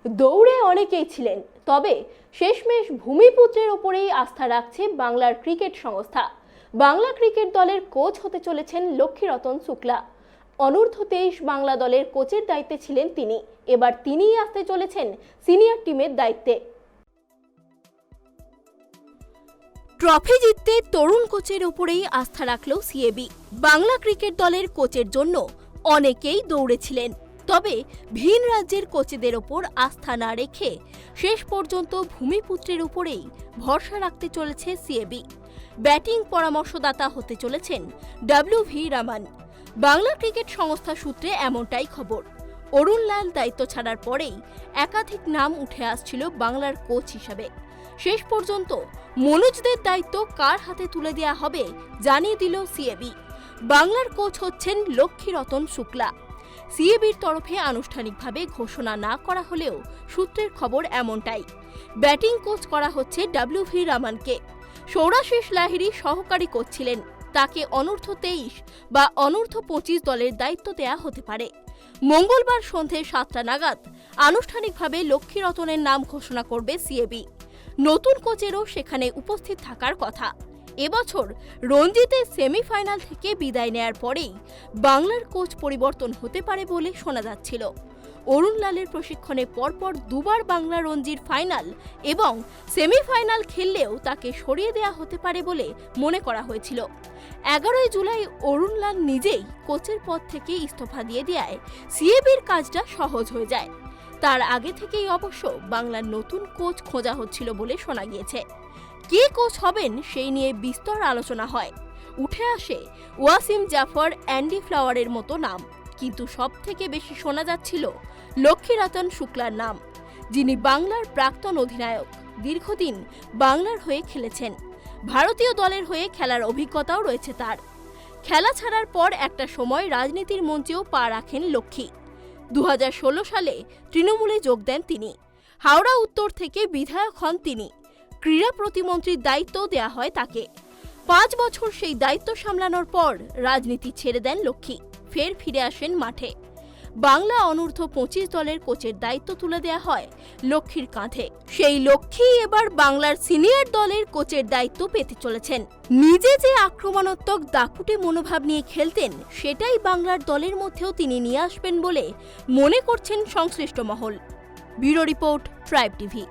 দৌড়ে অনেকেই ছিলেন, তবে শেষমেশ ভূমিপুত্রের ওপরেই আস্থা রাখছে বাংলার ক্রিকেট সংস্থা। বাংলা ক্রিকেট দলের কোচ হতে চলেছেন লক্ষ্মীরতন শুক্লা। অনূর্ধ্ব-23 বাংলা দলের কোচের দায়িত্বে ছিলেন তিনি। এবার তিনিই আসতে চলেছেন সিনিয়র টিমের দায়িত্বে। ট্রফি জিততে তরুণ কোচের উপরেই আস্থা রাখল সিএবি। বাংলা ক্রিকেট দলের কোচের জন্য অনেকেই দৌড়েছিলেন, তবে ভিন রাজ্যের কোচেদের ওপর আস্থা না রেখে শেষ পর্যন্ত ভূমিপুত্রের উপরেই ভরসা রাখতে চলেছে সিএবি। ব্যাটিং পরামর্শদাতা হতে চলেছেন ডব্লিউ.ভি. রামান। বাংলা ক্রিকেট সংস্থা সূত্রে এমনটাই খবর। অরুণ লাল দায়িত্ব ছাড়ার পরেই একাধিক নাম উঠে আসছিল বাংলার কোচ হিসাবে। শেষ পর্যন্ত মনোজদের দায়িত্ব কার হাতে তুলে দেওয়া হবে জানিয়ে দিল সিএবি। বাংলার কোচ হচ্ছেন লক্ষ্মীরতন শুক্লা। সিএবির তরফে আনুষ্ঠানিকভাবে ঘোষণা না করা হলেও সূত্রের খবর এমনটাই। ব্যাটিং কোচ করা হচ্ছে ডব্লিউ.ভি. রামানকে। সৌরাশিস লাহিড়ী সহকারী কোচ ছিলেন, তাকে অনূর্ধ্ব-23 বা অনূর্ধ্ব-25 দলের দায়িত্ব দেয়া হতে পারে। মঙ্গলবার সন্ধে 7টা নাগাদ আনুষ্ঠানিকভাবে লক্ষ্মীরতনের নাম ঘোষণা করবে সিএবি। নতুন কোচেরও সেখানে উপস্থিত থাকার কথা। এবছর রঞ্জিতে সেমিফাইনাল থেকে বিদায় নেয়ার পরেই বাংলার কোচ পরিবর্তন হতে পারে বলে শোনা যাচ্ছিল। অরুণ লালের প্রশিক্ষণে পরপর দুবার বাংলা রঞ্জির ফাইনাল এবং সেমিফাইনাল খেললেও তাকে সরিয়ে দেওয়া হতে পারে বলে মনে করা হয়েছিল। 11 জুলাই অরুণ লাল নিজেই কোচের পদ থেকে ইস্তফা দিয়ে দেওয়ায় সিএবির কাজটা সহজ হয়ে যায়। তার আগে থেকেই অবশ্য বাংলার নতুন কোচ খোঁজা হচ্ছিল বলে শোনা গিয়েছে। কে কোচ হবেন সেই নিয়ে বিস্তর আলোচনা হয়। উঠে আসে ওয়াসিম জাফর, অ্যান্ডি ফ্লাওয়ারের মতো নাম, কিন্তু সব থেকে বেশি শোনা যাচ্ছিল লক্ষ্মীরতন শুক্লার নাম, যিনি বাংলার প্রাক্তন অধিনায়ক। দীর্ঘদিন বাংলার হয়ে খেলেছেন, ভারতীয় দলের হয়ে খেলার অভিজ্ঞতাও রয়েছে তার। খেলা ছাড়ার পর একটা সময় রাজনীতির মঞ্চেও পা রাখেন লক্ষ্মী। 2016 সালে তৃণমূলে যোগ দেন তিনি। হাওড়া উত্তর থেকে বিধায়ক হন তিনি। ক্রীড়া প্রতিমন্ত্রীর দায়িত্ব দেয়া হয় তাকে। 5 বছর সেই দায়িত্ব সামলানোর পর রাজনীতি ছেড়ে দেন লক্ষ্মী, ফের ফিরে আসেন মাঠে। বাংলা অনূর্ধ্ব-25 দলের কোচের দায়িত্ব তুলে দেয়া হয় লক্ষ্মীর কাঁধে। সেই লক্ষ্মী এবার বাংলার সিনিয়র দলের কোচের দায়িত্ব পেতে চলেছেন। নিজে যে আক্রমণাত্মক দাপুটে মনোভাব নিয়ে খেলতেন, সেটাই বাংলার দলের মধ্যেও তিনি নিয়ে আসবেন বলে মনে করছেন সংশ্লিষ্ট মহল। Bureau report, tribe TV.